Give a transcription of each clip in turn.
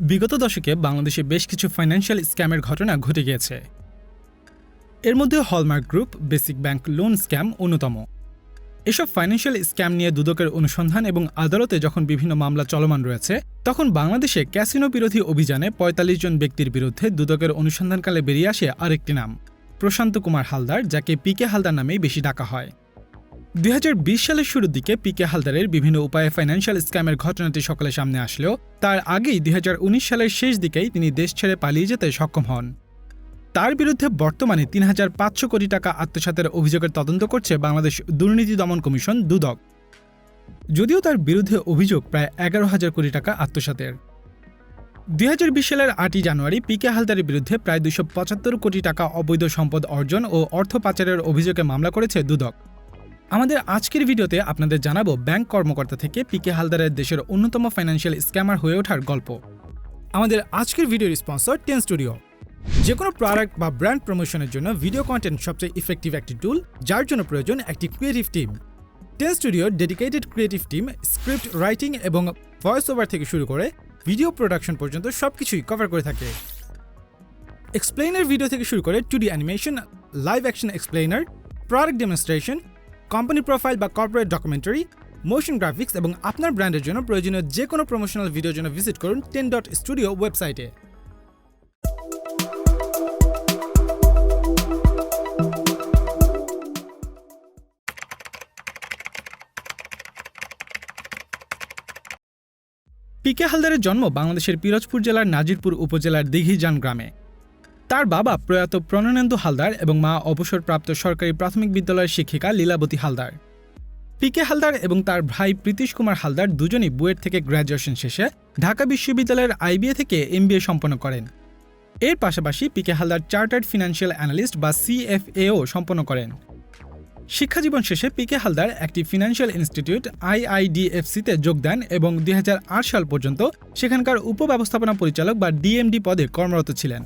বিগত দশকে বাংলাদেশে বেশ কিছু ফাইন্যান্সিয়াল স্ক্যামের ঘটনা ঘটে গিয়েছে। এর মধ্যে hallmark group, basic bank loan scam অন্যতম। এসব ফাইন্যান্সিয়াল স্ক্যাম নিয়ে দুদকের অনুসন্ধান এবং আদালতে যখন বিভিন্ন মামলা চলমান রয়েছে, তখন বাংলাদেশে ক্যাসিনো বিরোধী অভিযানে ৪৫ জন ব্যক্তির বিরুদ্ধে দুদকের অনুসন্ধানকালে বেরিয়ে আসে আরেকটি নাম, প্রশান্ত কুমার হালদার, যাকে পিকে হালদার নামেই বেশি ডাকা হয়। ২০২০ সালের শুরুর দিকে পিকে হালদারের বিভিন্ন উপায়ে ফাইন্যান্সিয়াল স্ক্যামের ঘটনাটি সকলের সামনে আসলেও তার আগেই ২০১৯ সালের শেষ দিকেই তিনি দেশ ছেড়ে পালিয়ে যেতে সক্ষম হন। তার বিরুদ্ধে বর্তমানে ৩৫০০ কোটি টাকা আত্মসাতের অভিযোগের তদন্ত করছে বাংলাদেশ দুর্নীতি দমন কমিশন দুদক। যদিও তার বিরুদ্ধে অভিযোগ প্রায় ১১,০০০ কোটি টাকা আত্মসাতের। ২০২০ সালের ৮ই জানুয়ারি পিকে হালদারের বিরুদ্ধে প্রায় ২৭৫ কোটি টাকা অবৈধ সম্পদ অর্জন ও অর্থ পাচারের অভিযোগে মামলা করেছে দুদক। আমাদের আজকের ভিডিওতে আপনাদের জানাবো ব্যাংক কর্মকর্তা থেকে পিকে হালদারের দেশের অন্যতম ফাইন্যান্সিয়াল স্ক্যামার হয়ে ওঠার গল্প। আমাদের আজকের ভিডিওর স্পন্সর 10 স্টুডিও। যে কোনো প্রোডাক্ট বা ব্র্যান্ড প্রমোশনের জন্য ভিডিও কন্টেন্ট সবচেয়ে ইফেক্টিভ একটি টুল, যার জন্য প্রয়োজন একটি ক্রিয়েটিভ টিম। 10 স্টুডিওর dedicated creative team script writing এবং ভয়েস ওভার থেকে শুরু করে ভিডিও প্রোডাকশন পর্যন্ত সবকিছুই কভার করে থাকে। এক্সপ্লেইনার ভিডিও থেকে শুরু করে 2D animation, live action explainer, product demonstration, company profile বা কর্পোরেট ডকুমেন্টারি, মোশন গ্রাফিক্স এবং আপনার ব্র্যান্ডের জন্য প্রয়োজনীয় যে কোনো প্রমোশনাল ভিডিওর জন্য ভিজিট করুন 10.studio ওয়েবসাইটে। পিকে হালদারের জন্ম বাংলাদেশের পিরোজপুর জেলার নাজিরপুর উপজেলার দিঘিজান গ্রামে। তার বাবা প্রয়াত প্রণয়নেন্দু হালদার এবং মা অবসরপ্রাপ্ত সরকারি প্রাথমিক বিদ্যালয়ের শিক্ষিকা লীলাবতী হালদার। পিকে হালদার এবং তার ভাই প্রীতিশ কুমার হালদার দুজনই বুয়েট থেকে গ্র্যাজুয়েশন শেষে ঢাকা বিশ্ববিদ্যালয়ের IBA থেকে MBA সম্পন্ন করেন। এর পাশাপাশি পিকে হালদার চার্টার্ড ফিনান্সিয়াল অ্যানালিস্ট বা CFAও সম্পন্ন করেন। শিক্ষাজীবন শেষে পিকে হালদার একটি ফিনান্সিয়াল ইনস্টিটিউট IIDFC-তে যোগ দেন এবং ২০০৮ সাল পর্যন্ত সেখানকার উপব্যবস্থাপনা পরিচালক বা DMD পদে কর্মরত ছিলেন।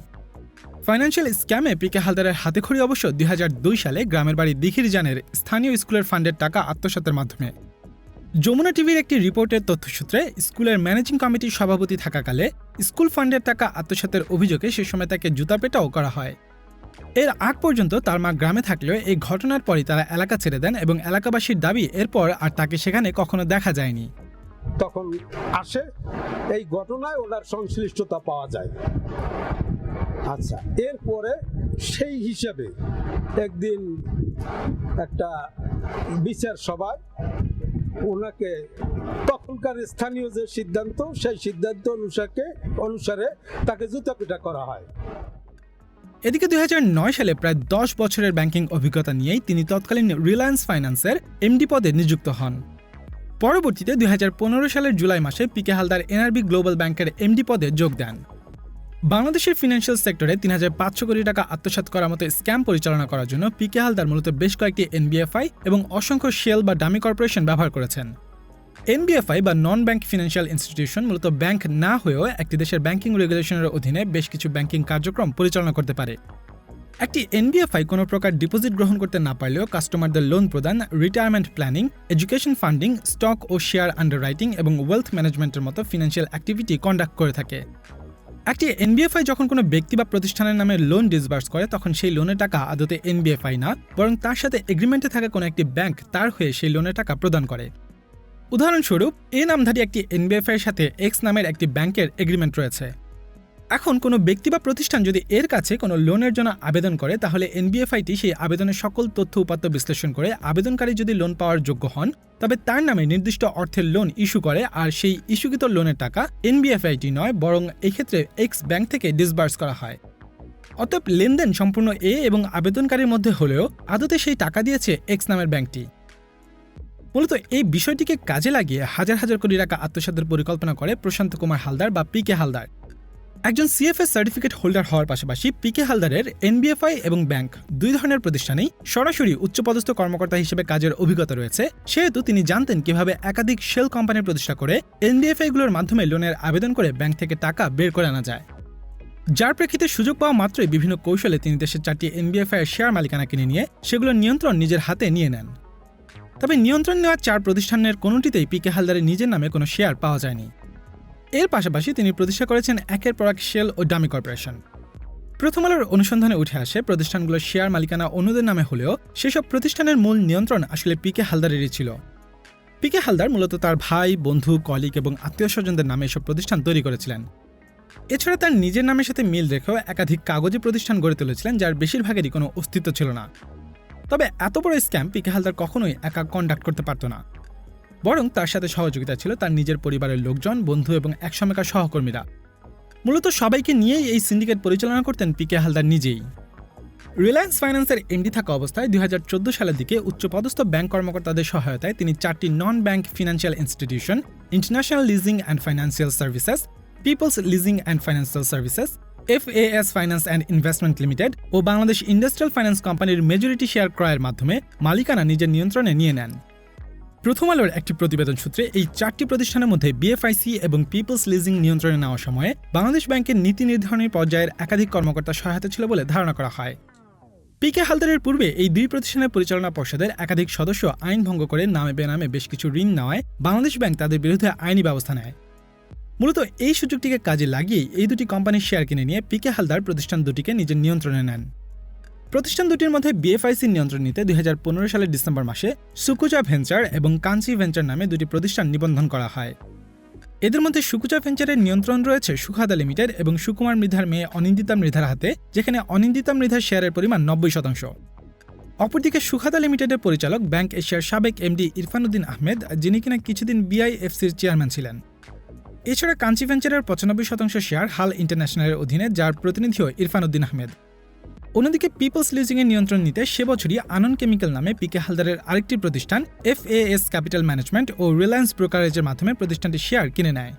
ফাইন্যান্সিয়াল স্ক্যামে পিকে হালদারের হাতেখড়ি অবশ্য ২০০২ সালে গ্রামের বাড়ি দিঘিরজানের স্থানীয় স্কুলের ফান্ডের টাকা আত্মসাতের মাধ্যমে। যমুনা টিভির একটি রিপোর্টের তথ্যসূত্রে স্কুলের ম্যানেজিং কমিটির সভাপতি থাকাকালে স্কুল ফান্ডের টাকা আত্মসাতের অভিযোগে সে সময় তাকে জুতাপেটাও করা হয়। এর আগ পর্যন্ত তার মা গ্রামে থাকলেও এই ঘটনার পরই তারা এলাকা ছেড়ে দেন এবং এলাকাবাসীর দাবি এরপর আর তাকে সেখানে কখনো দেখা যায়নি। তখন আসে এই ঘটনায় ওনার সংশ্লিষ্টতা পাওয়া যায়। আচ্ছা, এরপরে সেই হিসাবে একদিন একটা বিচার সভায় ওনাকে তখনকার স্থানীয় যে সিদ্ধান্ত, সেই সিদ্ধান্ত অনুসারে তাকে জুতাপিটা করা হয়। এদিকে ২০০৯ সালে প্রায় 10 বছরের ব্যাংকিং অভিজ্ঞতা নিয়েই তিনি তৎকালীন রিলায়েন্স ফাইন্যান্সের MD পদে নিযুক্ত হন। পরবর্তীতে ২০১৫ সালের জুলাই মাসে পিকে হালদার NRB গ্লোবাল ব্যাংকের MD পদে যোগ দেন। বাংলাদেশের ফিনান্সিয়াল সেক্টরে ৩৫০০ কোটি টাকা আত্মসাৎ করার মতো স্ক্যাম পরিচালনা করার জন্য পিকে হালদার মূলত বেশ কয়েকটি NBFI এবং অসংখ্য শেল বা ডামি কর্পোরেশন ব্যবহার করেছেন। NBFI বা নন ব্যাংক ফিনান্সিয়াল ইনস্টিটিউশন মূলত ব্যাংক না হয়েও একটি দেশের ব্যাংকিং রেগুলেশনের অধীনে বেশ কিছু ব্যাংকিং কার্যক্রম পরিচালনা করতে পারে। একটি NBFI কোনো প্রকার ডিপোজিট গ্রহণ করতে না পারলেও কাস্টমারদের লোন প্রদান, retirement planning, education funding, stock ও শেয়ার আন্ডাররাইটিং এবং ওয়েলথ ম্যানেজমেন্টের মতো ফিনান্সিয়াল অ্যাক্টিভিটি কন্ডাক্ট করে থাকে। একটি NBFI যখন কোনো ব্যক্তি বা প্রতিষ্ঠানের নামে লোন ডিসবার্স করে, তখন সেই লোনের টাকা আদতে NBFI না, বরং তার সাথে এগ্রিমেন্টে থাকা কোনো একটি ব্যাংক তার হয়ে সেই লোনের টাকা প্রদান করে। উদাহরণস্বরূপ, এ নামধারী একটি NBFI-এর সাথে এক্স নামের একটি ব্যাংকের এগ্রিমেন্ট রয়েছে। এখন কোনো ব্যক্তি বা প্রতিষ্ঠান যদি এর কাছে কোনো লোনের জন্য আবেদন করে, তাহলে NBFI-টি সেই আবেদনের সকল তথ্য উপাত্ত বিশ্লেষণ করে আবেদনকারী যদি লোন পাওয়ার যোগ্য হন, তবে তার নামে নির্দিষ্ট অর্থের লোন ইস্যু করে, আর সেই ইস্যুকৃত লোনের টাকা NBFI-টি নয়, বরং এক্ষেত্রে এক্স ব্যাংক থেকে ডিসবার্স করা হয়। অতএব লেনদেন সম্পূর্ণ এ এবং আবেদনকারীর মধ্যে হলেও আদতে সেই টাকা দিয়েছে এক্স নামের ব্যাংকটি। মূলত এই বিষয়টিকে কাজে লাগিয়ে হাজার হাজার কোটি টাকা আত্মসাতের পরিকল্পনা করে প্রশান্ত কুমার হালদার বা পিকে হালদার। একজন CFS সার্টিফিকেট হোল্ডার হওয়ার পাশাপাশি পিকে হালদারের NBFI এবং ব্যাংক দুই ধরনের প্রতিষ্ঠানেই সরাসরি উচ্চপদস্থ কর্মকর্তা হিসেবে কাজের অভিজ্ঞতা রয়েছে, সেহেতু তিনি জানতেন কিভাবে একাধিক শেল কোম্পানির প্রতিষ্ঠা করে NBFI-গুলোর মাধ্যমে লোনের আবেদন করে ব্যাংক থেকে টাকা বের করে আনা যায়। যার প্রেক্ষিতে সুযোগ পাওয়া মাত্রই বিভিন্ন কৌশলে তিনি দেশের 4টি NBFI-এর শেয়ার মালিকানা কিনে নিয়ে সেগুলোর নিয়ন্ত্রণ নিজের হাতে নিয়ে নেন। তবে নিয়ন্ত্রণ নেওয়া 4 প্রতিষ্ঠানের কোনোটিতেই পিকে হালদারের নিজের নামে কোনো শেয়ার পাওয়া যায়নি। এর পাশাপাশি তিনি প্রতিষ্ঠা করেছেন একের পর এক শেল ও ডামি কর্পোরেশন। প্রথম আলোর অনুসন্ধানে উঠে আসে প্রতিষ্ঠানগুলোর শেয়ার মালিকানা অন্যদের নামে হলেও সেসব প্রতিষ্ঠানের মূল নিয়ন্ত্রণ আসলে পিকে হালদারেরই ছিল। পিকে হালদার মূলত তার ভাই, বন্ধু, কলিগ এবং আত্মীয় স্বজনদের নামে এসব প্রতিষ্ঠান তৈরি করেছিলেন। এছাড়া তার নিজের নামের সাথে মিল রেখেও একাধিক কাগজে প্রতিষ্ঠান গড়ে তুলেছিলেন, যার বেশিরভাগেরই কোনো অস্তিত্ব ছিল না। তবে এত বড় স্ক্যাম পিকে হালদার কখনোই একা কন্ডাক্ট করতে পারত না, বরং তার সাথে সহযোগিতা ছিল তার নিজের পরিবারের লোকজন, বন্ধু এবং একসময়কার সহকর্মীরা। মূলত সবাইকে নিয়েই এই সিন্ডিকেট পরিচালনা করতেন পিকে হালদার নিজেই। রিলায়েন্স ফাইন্যান্সের এমডি থাকা অবস্থায় 2014 সালের দিকে উচ্চপদস্থ ব্যাংক কর্মকর্তাদের সহায়তায় তিনি 4টি non bank financial institution, international leasing and financial services, people's leasing and financial services, FAS finance and investment limited ও বাংলাদেশ ইন্ডাস্ট্রিয়াল ফাইন্যান্স কোম্পানির মেজরিটি শেয়ার ক্রয়ের মাধ্যমে মালিকানা নিজের নিয়ন্ত্রণে নিয়ে নেন। প্রথম আলোর একটি প্রতিবেদন সূত্রে এই 4টি প্রতিষ্ঠানের মধ্যে বিএফআইসি এবং পিপলস লিজিং নিয়ন্ত্রণে নেওয়ার সময়ে বাংলাদেশ ব্যাংকের নীতি নির্ধারণী পর্যায়ের একাধিক কর্মকর্তার সহায়তা ছিল বলে ধারণা করা হয়। পিকে হালদারের পূর্বে এই দুই প্রতিষ্ঠানের পরিচালনা পর্ষদের একাধিক সদস্য আইন ভঙ্গ করে নামে বেনামে বেশ কিছু ঋণ নেওয়ায় বাংলাদেশ ব্যাংক তাদের বিরুদ্ধে আইনি ব্যবস্থা নেয়। মূলত এই সুযোগটিকে কাজে লাগিয়েই এই দুটি কোম্পানির শেয়ার কিনে নিয়ে পিকে হালদার প্রতিষ্ঠান দুটিকে নিজের নিয়ন্ত্রণে নেন। প্রতিষ্ঠান দুটির মধ্যে বিএফআইসির নিয়ন্ত্রণ নিতে 2015 সালের ডিসেম্বর মাসে সুকুচা ভেঞ্চার এবং কাঞ্চি ভেঞ্চার নামে দুটি প্রতিষ্ঠান নিবন্ধন করা হয়। এদের মধ্যে সুকুচা ভেঞ্চারের নিয়ন্ত্রণ রয়েছে সুখাদা লিমিটেড এবং সুকুমার মৃধার মেয়ে অনিন্দিতা মৃধার হাতে, যেখানে অনিন্দিতা মৃধার শেয়ারের পরিমাণ 90%। অপরদিকে সুখাদা লিমিটেডের পরিচালক ব্যাংক এশিয়ার সাবেক এমডি ইরফানুদ্দিন আহমেদ, যিনি কিনা কিছুদিন বিআইএফসির চেয়ারম্যান ছিলেন। এছাড়া কাঞ্চি ভেঞ্চারের 95% শেয়ার হাল ইন্টারন্যাশনালের অধীনে, যার প্রতিনিধিও ইরফানুদ্দিন আহমেদ। অন্যদিকে পিপলস লিজিংয়ের নিয়ন্ত্রণ নিতে সে বছরই আনন্দ কেমিক্যাল নামে পিকে হালদারের আরেকটি প্রতিষ্ঠান FAS ক্যাপিটাল ম্যানেজমেন্ট ও রিলায়েন্স ব্রোকারেজের মাধ্যমে প্রতিষ্ঠানটি শেয়ার কিনে নেয়।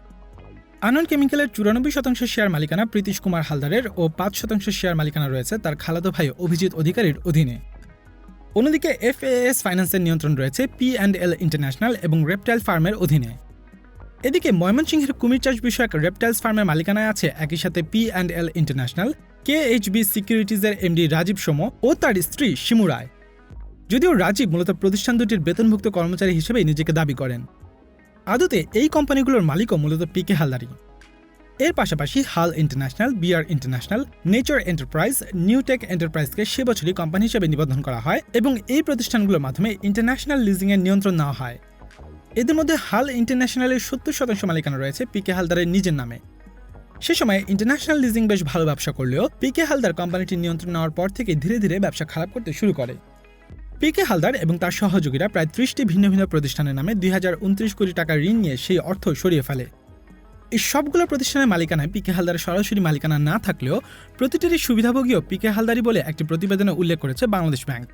আনন্দ কেমিক্যালের 94% শেয়ার মালিকানা প্রীতিশ কুমার হালদারের ও 5% শেয়ার মালিকানা রয়েছে তার খালাতো ভাই অভিজিৎ অধিকারীর অধীনে। অন্যদিকে FAS ফাইন্যান্সের নিয়ন্ত্রণ রয়েছে P&L ইন্টারন্যাশনাল এবং রেপটাইল ফার্মের অধীনে। এদিকে ময়মনসিংহের কুমির চাষ বিষয়ক রেপটাইলস ফার্মের মালিকানায় আছে একই সাথে P&L ইন্টারন্যাশনাল, KHB সিকিউরিটিজের এমডি রাজীব সোম ও তার স্ত্রী শিমু রায়। যদিও রাজীব মূলত প্রতিষ্ঠান দুটির বেতনভুক্ত কর্মচারী হিসেবেই নিজেকে দাবি করেন, আদতে এই কোম্পানিগুলোর মালিকও মূলত পিকে হালদারই। এর পাশাপাশি Hal international, BR international, nature enterprise, Newtech এন্টারপ্রাইজকে সে বছরই কোম্পানি হিসেবে নিবন্ধন করা হয় এবং এই প্রতিষ্ঠানগুলোর মাধ্যমে ইন্টারন্যাশনাল লিজিংয়ের নিয়ন্ত্রণ নেওয়া হয়। এদের মধ্যে হাল ইন্টারন্যাশনালের 70% মালিকানা রয়েছে পিকে হালদারের নিজের নামে। সে সময় ইন্টারন্যাশনাল লিজিং বেশ ভালো ব্যবসা করলেও পিকে হালদার কোম্পানিটির নিয়ন্ত্রণ নেওয়ার পর থেকে ধীরে ধীরে ব্যবসা খারাপ করতে শুরু করে। পিকে হালদার এবং তার সহযোগীরা প্রায় 30টি ভিন্ন ভিন্ন প্রতিষ্ঠানের নামে 2029 কোটি টাকা ঋণ নিয়ে সেই অর্থ সরিয়ে ফেলে। এই সবগুলো প্রতিষ্ঠানের মালিকানায় পিকে হালদারের সরাসরি মালিকানা না থাকলেও প্রতিটিরই সুবিধাভোগীও পিকে হালদারই বলে একটি প্রতিবেদনে উল্লেখ করেছে বাংলাদেশ ব্যাংক।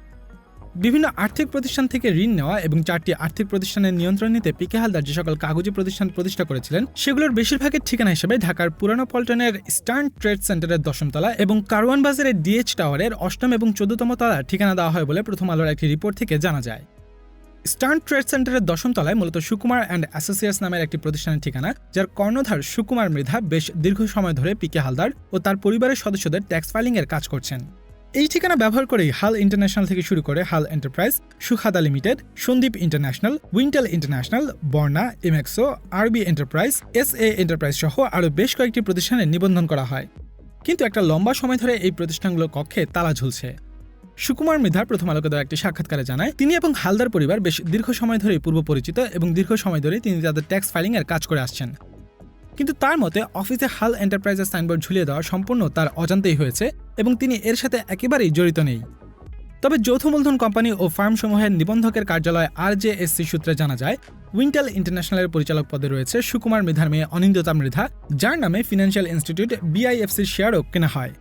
বিভিন্ন আর্থিক প্রতিষ্ঠান থেকে ঋণ নেওয়া এবং 4টি আর্থিক প্রতিষ্ঠানের নিয়ন্ত্রণ নিতে পিকে হালদার যে সকল কাগজী প্রতিষ্ঠান প্রতিষ্ঠা করেছিলেন সেগুলোর বেশিরভাগের ঠিকানা হিসেবে ঢাকার পুরানো পল্টনের স্টার্ন ট্রেড সেন্টারের 10ম তলা এবং কারওয়ান বাজারের DH টাওয়ারের 8ম এবং 14তম তলার ঠিকানা দেওয়া হয় বলে প্রথম আলোর একটি রিপোর্ট থেকে জানা যায়। স্টার্ন ট্রেড সেন্টারের 10ম তলায় মূলত সুকুমার অ্যান্ড অ্যাসোসিয়েটস নামের একটি প্রতিষ্ঠানের ঠিকানা, যার কর্ণধার সুকুমার মৃধা বেশ দীর্ঘ সময় ধরে পিকে হালদার ও তার পরিবারের সদস্যদের ট্যাক্স ফাইলিংয়ের কাজ করছেন। এই ঠিকানা ব্যবহার করেই হাল ইন্টারন্যাশনাল থেকে শুরু করে Hal enterprise, Sukhada limited, Sandip international, Wintel international, Barna, এমএক্সো, আরবি এন্টারপ্রাইজ, SA এন্টারপ্রাইজ সহ আরও বেশ কয়েকটি প্রতিষ্ঠানে নিবন্ধন করা হয়। কিন্তু একটা লম্বা সময় ধরে এই প্রতিষ্ঠানগুলোর কক্ষে তালা ঝুলছে। সুকুমার মৃধা প্রথম আলোকে দেওয়া একটি সাক্ষাৎকারে জানায়, তিনি এবং হালদার পরিবার বেশ দীর্ঘ সময় ধরেই পূর্ব পরিচিত এবং দীর্ঘ সময় ধরে তিনি তাদের ট্যাক্স ফাইলিংয়ের কাজ করে আসছেন। কিন্তু তার মতে অফিসে হাল এন্টারপ্রাইজের সাইনবোর্ড ঝুলিয়ে দেওয়া সম্পূর্ণ তার অজান্তেই হয়েছে এবং তিনি এর সাথে একেবারেই জড়িত নেই। তবে যৌথ মূলধন কোম্পানি ও ফার্মসমূহের নিবন্ধকের কার্যালয় RJSC সূত্রে জানা যায়, উইন্টেল ইন্টারন্যাশনালের পরিচালক পদে রয়েছে সুকুমার মৃধার মেয়ে অনিন্দিতা মৃধা, যার নামে ফিনান্সিয়াল ইনস্টিটিউট BIFCর শেয়ারও কেনা হয়।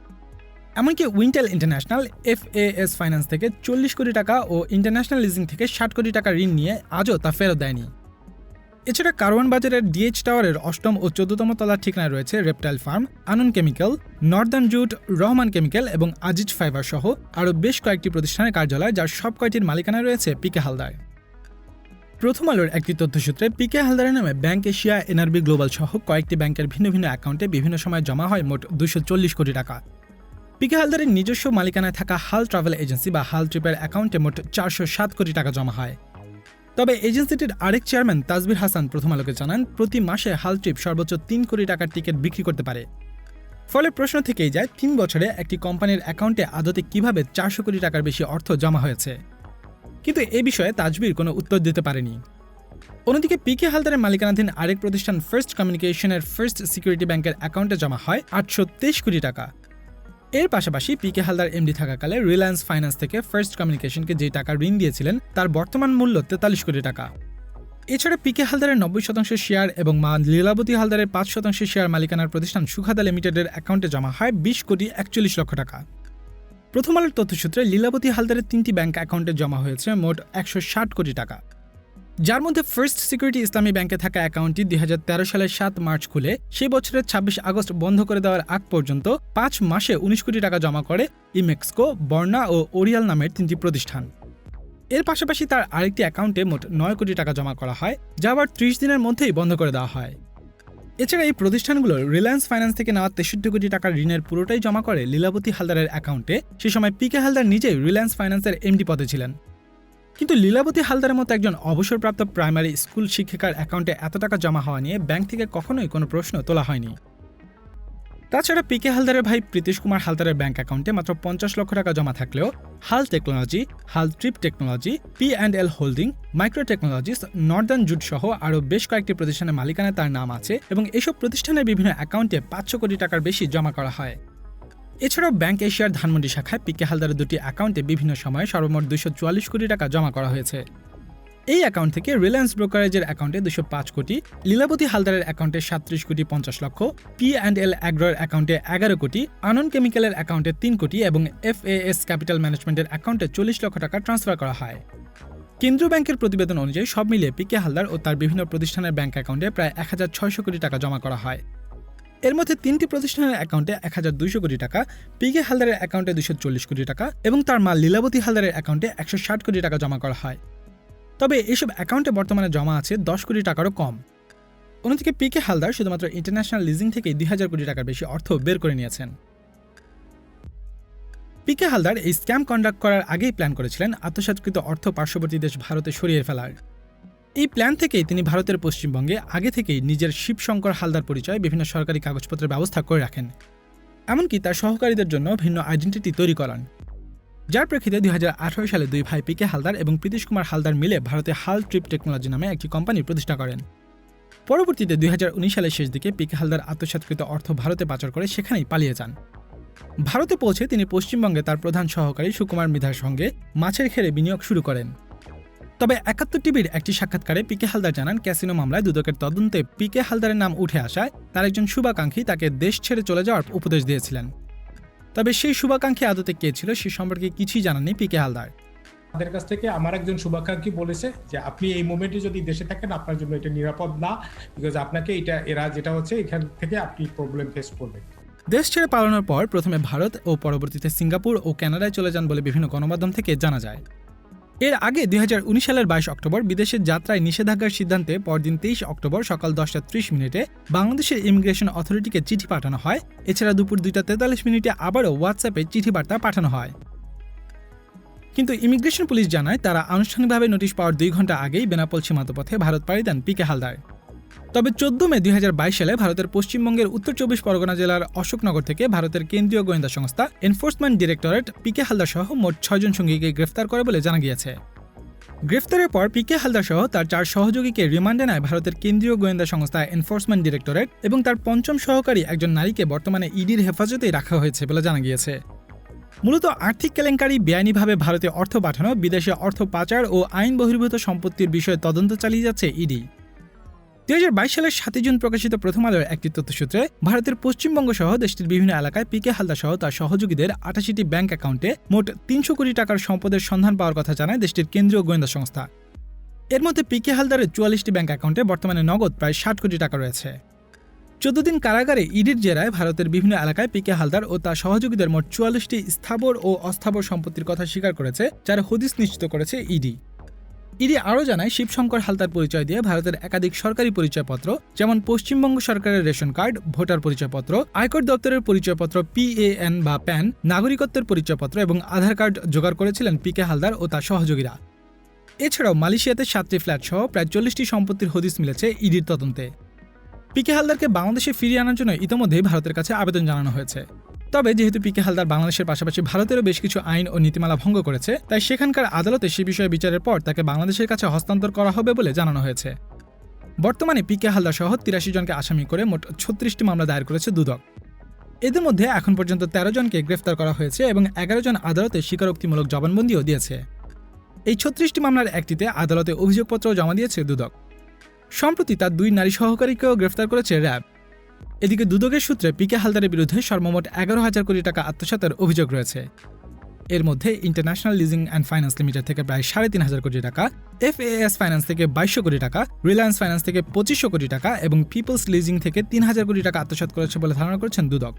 এমনকি উইন্টেল ইন্টারন্যাশনাল FAS ফাইন্যান্স থেকে 40 কোটি টাকা ও ইন্টারন্যাশনাল লিজিং থেকে 60 কোটি টাকা ঋণ নিয়ে আজও তা ফেরত দেয়নি। এছাড়া কারওয়ান বাজারের DH টাওয়ারের 8ম ও 14তম তলার ঠিকানায় রয়েছে reptile farm, Anand chemical, northern jute, Rahman chemical এবং আজিজ ফাইবার সহ আরও বেশ কয়েকটি প্রতিষ্ঠানের কার্যালয়, যার সব কয়টির মালিকানায় রয়েছে পিকে হালদার। প্রথম আলোর একটি তথ্যসূত্রে পিকে হালদারের নামে ব্যাংক এশিয়া, NRB গ্লোবাল সহ কয়েকটি ব্যাংকের ভিন্ন ভিন্ন অ্যাকাউন্টে বিভিন্ন সময় জমা হয় মোট 240 কোটি টাকা। পিকে হালদারের নিজস্ব মালিকানায় থাকা হাল ট্রাভেল এজেন্সি বা হাল ট্রিপের অ্যাকাউন্টে মোট 407 কোটি টাকা জমা হয়। তবে এজেন্সিটির আরেক চেয়ারম্যান তাজবির হাসান প্রথম আলোকে জানান, প্রতি মাসে হাল ট্রিপ সর্বোচ্চ 3 কোটি টাকার টিকিট বিক্রি করতে পারে। ফলে প্রশ্ন থেকেই যায়, 3 বছরে একটি কোম্পানির অ্যাকাউন্টে আদতে কিভাবে 400 কোটি টাকার বেশি অর্থ জমা হয়েছে। কিন্তু এ বিষয়ে তাজবির কোনো উত্তর দিতে পারেনি। অন্যদিকে পিকে হালদারের মালিকানাধীন আরেক প্রতিষ্ঠান ফার্স্ট কমিউনিকেশনের ফার্স্ট সিকিউরিটি ব্যাংকের অ্যাকাউন্টে জমা হয় 823 কোটি টাকা। এর পাশাপাশি পিকে হালদার এমডি থাকাকালে রিলায়েন্স ফাইন্যান্স থেকে ফার্স্ট কমিউনিকেশনকে যে টাকা ঋণ দিয়েছিলেন তার বর্তমান মূল্য 43 কোটি টাকা। এছাড়া পিকে হালদারের 90% শেয়ার এবং মা লীলাবতী হালদারের 5% শেয়ার মালিকানার প্রতিষ্ঠান সুখাদা লিমিটেডের অ্যাকাউন্টে জমা হয় 20 কোটি 41 লক্ষ টাকা। প্রথম আলোর তথ্যসূত্রে লীলাবতী হালদারের 3টি ব্যাংক অ্যাকাউন্টে জমা হয়েছে মোট 160 কোটি টাকা, যার মধ্যে ফার্স্ট সিকিউরিটি ইসলামী ব্যাংকে থাকা অ্যাকাউন্টটি 2013 সালের 7 মার্চ খুলে সেই বছরের 26 আগস্ট বন্ধ করে দেওয়ার আগ পর্যন্ত 5 মাসে 19 কোটি টাকা জমা করে ইমেক্সকো, বর্ণা ও ওরিয়াল নামের 3টি প্রতিষ্ঠান। এর পাশাপাশি তার আরেকটি অ্যাকাউন্টে মোট 9 কোটি টাকা জমা করা হয়, যা আবার 30 দিনের মধ্যেই বন্ধ করে দেওয়া হয়। এছাড়া এই প্রতিষ্ঠানগুলো রিলায়েন্স ফাইন্যান্স থেকে নেওয়া 63 কোটি টাকার ঋণের পুরোটাই জমা করে লীলাবতী হালদারের অ্যাকাউন্টে। সে সময় পিকে হালদার নিজেই রিলায়েন্স ফাইন্যান্সের এমডি পদে ছিলেন। কিন্তু লীলাবতী হালদারের মতো একজন অবসরপ্রাপ্ত প্রাইমারি স্কুল শিক্ষিকার অ্যাকাউন্টে এত টাকা জমা হওয়া নিয়ে ব্যাংক থেকে কখনোই কোনো প্রশ্ন তোলা হয়নি। তাছাড়া পিকে হালদারের ভাই প্রীতিশ কুমার হালদারের ব্যাংক অ্যাকাউন্টে মাত্র 50 লক্ষ টাকা জমা থাকলেও হাল টেকনোলজি, হাল trip technology, P&L holding, micro technologies, Northern jute সহ আরও বেশ কয়েকটি প্রতিষ্ঠানের মালিকানায় তার নাম আছে এবং এসব প্রতিষ্ঠানের বিভিন্ন অ্যাকাউন্টে 500 কোটি টাকার বেশি জমা করা হয়। এছাড়াও ব্যাংক এশিয়ার ধানমন্ডি শাখায় পিকে হালদারের 2টি অ্যাকাউন্টে বিভিন্ন সময়ে সর্বমোট 244 কোটি টাকা জমা করা হয়েছে। এই অ্যাকাউন্ট থেকে রিলায়েন্স ব্রোকারেজের অ্যাকাউন্টে 205 কোটি, লীলাবতী হালদারের অ্যাকাউন্টে 37 কোটি 50 লক্ষ, P&L অ্যাগ্রোর অ্যাকাউন্টে 11 কোটি, আনন্দ কেমিক্যালের অ্যাকাউন্টে 3 কোটি এবং FAS ক্যাপিটাল ম্যানেজমেন্টের অ্যাকাউন্টে 40 লক্ষ টাকা ট্রান্সফার করা হয়। কেন্দ্রীয় ব্যাংকের প্রতিবেদন অনুযায়ী সব মিলিয়ে পিকে হালদার ও তার বিভিন্ন প্রতিষ্ঠানের ব্যাংক অ্যাকাউন্টে প্রায় 1600 কোটি টাকা জমা করা হয়। এর মধ্যে 3টি প্রতিষ্ঠানের অ্যাকাউন্টে 1200 কোটি টাকা, পিকে হালদারের অ্যাকাউন্টে 240 কোটি টাকা এবং তার মা লীলাবতী হালদারের অ্যাকাউন্টে 160 কোটি টাকা জমা করা হয়। তবে এসব অ্যাকাউন্টে বর্তমানে জমা আছে 10 কোটি টাকারও কম। অন্যদিকে পিকে হালদার শুধুমাত্র ইন্টারন্যাশনাল লিজিং থেকে 2000 কোটি টাকার বেশি অর্থ বের করে নিয়েছেন। পিকে হালদার এই স্ক্যাম কন্ডাক্ট করার আগেই প্ল্যান করেছিলেন আত্মসাৎকৃত অর্থ পার্শ্ববর্তী দেশ ভারতে সরিয়ে ফেলার। এই প্ল্যান থেকেই তিনি ভারতের পশ্চিমবঙ্গে আগে থেকেই নিজের শিবশঙ্কর হালদার পরিচয়ে বিভিন্ন সরকারি কাগজপত্রের ব্যবস্থা করে রাখেন, এমনকি তার সহকারীদের জন্য ভিন্ন আইডেন্টিটি তৈরি করান। যার প্রেক্ষিতে 2018 সালে 2 ভাই পিকে হালদার এবং প্রীতিশ কুমার হালদার মিলে ভারতে হাল ট্রিপ টেকনোলজি নামে একটি কোম্পানি প্রতিষ্ঠা করেন। পরবর্তীতে 2019 সালের শেষ দিকে পিকে হালদার আত্মসাৎকৃত অর্থ ভারতে পাচার করে সেখানেই পালিয়ে যান। ভারতে পৌঁছে তিনি পশ্চিমবঙ্গে তার প্রধান সহকারী সুকুমার মৃধার সঙ্গে মাছের ঘেরে বিনিয়োগ শুরু করেন। তবে 71 টিভির একটি সাক্ষাৎকারে পিকে হালদার জানান, ক্যাসিনো মামলায় দুদকের তদন্তে পিকে হালদারের নাম উঠে আসায় তার একজন শুভাকাঙ্ক্ষী তাকে দেশ ছেড়ে চলে যাওয়ার উপদেশ দিয়েছিলেন। তবে সেই শুভাকাঙ্ক্ষী আদতে কে ছিল সে সম্পর্কে কিছুই জানাননি পিকে হালদার। তাদের কাছ থেকে আমার একজন শুভাকাঙ্ক্ষী বলেছে যে আপনি এই মোমেন্টে যদি দেশে থাকেন আপনার জন্য এটা নিরাপদ না, বিকজ আপনাকে এরা যেটা হচ্ছে এখান থেকে আপনি প্রবলেম ফেস করবেন। দেশ ছেড়ে পালানোর পর প্রথমে ভারত ও পরবর্তীতে সিঙ্গাপুর ও কানাডায় চলে যান বলে বিভিন্ন গণমাধ্যম থেকে জানা যায়। এর আগে 2019 সালের 22 অক্টোবর বিদেশের যাত্রায় নিষেধাজ্ঞার সিদ্ধান্তে পরদিন 23 অক্টোবর সকাল 10:30 বাংলাদেশের ইমিগ্রেশন অথরিটিকে চিঠি পাঠানো হয়। এছাড়া দুপুর 2:43 আবারও হোয়াটসঅ্যাপে চিঠি বার্তা পাঠানো হয়। কিন্তু ইমিগ্রেশন পুলিশ জানায় তারা আনুষ্ঠানিকভাবে নোটিশ পাওয়ার 2 ঘন্টা আগেই বেনাপোল সীমান্তপথে ভারত পাড়ি দেন পিকে হালদার। তবে 14 মে 2022 সালে ভারতের পশ্চিমবঙ্গের উত্তর 24 পরগনা জেলার অশোকনগর থেকে ভারতের কেন্দ্রীয় গোয়েন্দা সংস্থা এনফোর্সমেন্ট ডিরেক্টরেট পিকে হালদার সহ মোট 6 জন সঙ্গীকে গ্রেফতার করে বলে জানা গিয়েছে। গ্রেফতারের পর পিকে হালদার সহ তার 4 সহযোগীকে রিমান্ডে নেয় ভারতের কেন্দ্রীয় গোয়েন্দা সংস্থা এনফোর্সমেন্ট ডিরেক্টরেট এবং তার 5ম সহকারী একজন নারীকে বর্তমানে ইডির হেফাজতেই রাখা হয়েছে বলে জানা গিয়েছে। মূলত আর্থিক কেলেঙ্কারি, বেআইনিভাবে ভারতে অর্থ পাঠানো, বিদেশে অর্থ পাচার ও আইন বহির্ভূত সম্পত্তির বিষয়ে তদন্ত চালিয়ে যাচ্ছে ইডি। 2022 সালের 7 জুন প্রকাশিত প্রথম আলোর একটি তথ্যসূত্রে ভারতের পশ্চিমবঙ্গ সহ দেশটির বিভিন্ন এলাকায় পিকে হালদার সহ তার সহযোগীদের 88টি ব্যাংক অ্যাকাউন্টে মোট 300 কোটি টাকার সম্পদের সন্ধান পাওয়ার কথা জানায় দেশটির কেন্দ্রীয় গোয়েন্দা সংস্থা। এর মধ্যে পিকে হালদারের 44টি ব্যাংক অ্যাকাউন্টে বর্তমানে নগদ প্রায় 60 কোটি টাকা রয়েছে। 14 দিন কারাগারে ইডির জেরায় ভারতের বিভিন্ন এলাকায় পিকে হালদার ও তার সহযোগীদের মোট 44টি স্থাবর ও অস্থাবর সম্পত্তির কথা স্বীকার করেছে, যার হদিস নিশ্চিত করেছে ইডি। ইডি আরও জানায় শিবশঙ্কর হালদার পরিচয় দিয়ে ভারতের একাধিক সরকারি পরিচয়পত্র যেমন পশ্চিমবঙ্গ সরকারের রেশন কার্ড, ভোটার পরিচয়পত্র, আয়কর দপ্তরের পরিচয়পত্র PAN বা প্যান, নাগরিকত্বের পরিচয়পত্র এবং আধার কার্ড জোগাড় করেছিলেন পিকে হালদার ও তার সহযোগীরা। এছাড়াও মালয়েশিয়াতে 7টি ফ্ল্যাট সহ প্রায় 40টি সম্পত্তির হদিস মিলেছে ইডির তদন্তে। পিকে হালদারকে বাংলাদেশে ফিরিয়ে আনার জন্য ইতিমধ্যেই ভারতের কাছে আবেদন জানানো হয়েছে। তবে যেহেতু পিকে হালদার বাংলাদেশের পাশাপাশি ভারতেরও বেশ কিছু আইন ও নীতিমালা ভঙ্গ করেছে, তাই সেখানকার আদালতে সে বিষয়ে বিচারের পর তাকে বাংলাদেশের কাছে হস্তান্তর করা হবে বলে জানানো হয়েছে। বর্তমানে পিকে হালদার সহ 83 জনকে আসামি করে মোট 36টি মামলা দায়ের করেছে দুদক। এদের মধ্যে এখন পর্যন্ত 13 জনকে গ্রেফতার করা হয়েছে এবং 11 জন আদালতে স্বীকারোক্তিমূলক জবানবন্দিও দিয়েছে। এই 36টি মামলার একটিতে আদালতে অভিযোগপত্র জমা দিয়েছে দুদক। সম্প্রতি তার 2 নারী সহকারীকেও গ্রেফতার করেছে র্যাব। এদিকে দুদকের সূত্রে পিকে হালদারের বিরুদ্ধে সর্বমোট 11,000 কোটি টাকা আত্মসাতের অভিযোগ রয়েছে। এর মধ্যে international leasing and finance limited থেকে প্রায় 3,500 কোটি টাকা, FAS ফাইন্যান্স থেকে 2200 কোটি টাকা, রিলায়েন্স ফাইন্যান্স থেকে 2500 কোটি টাকা এবং পিপলস লিজিং থেকে 3,000 কোটি টাকা আত্মসাৎ করেছে বলে ধারণা করছেন দুদক।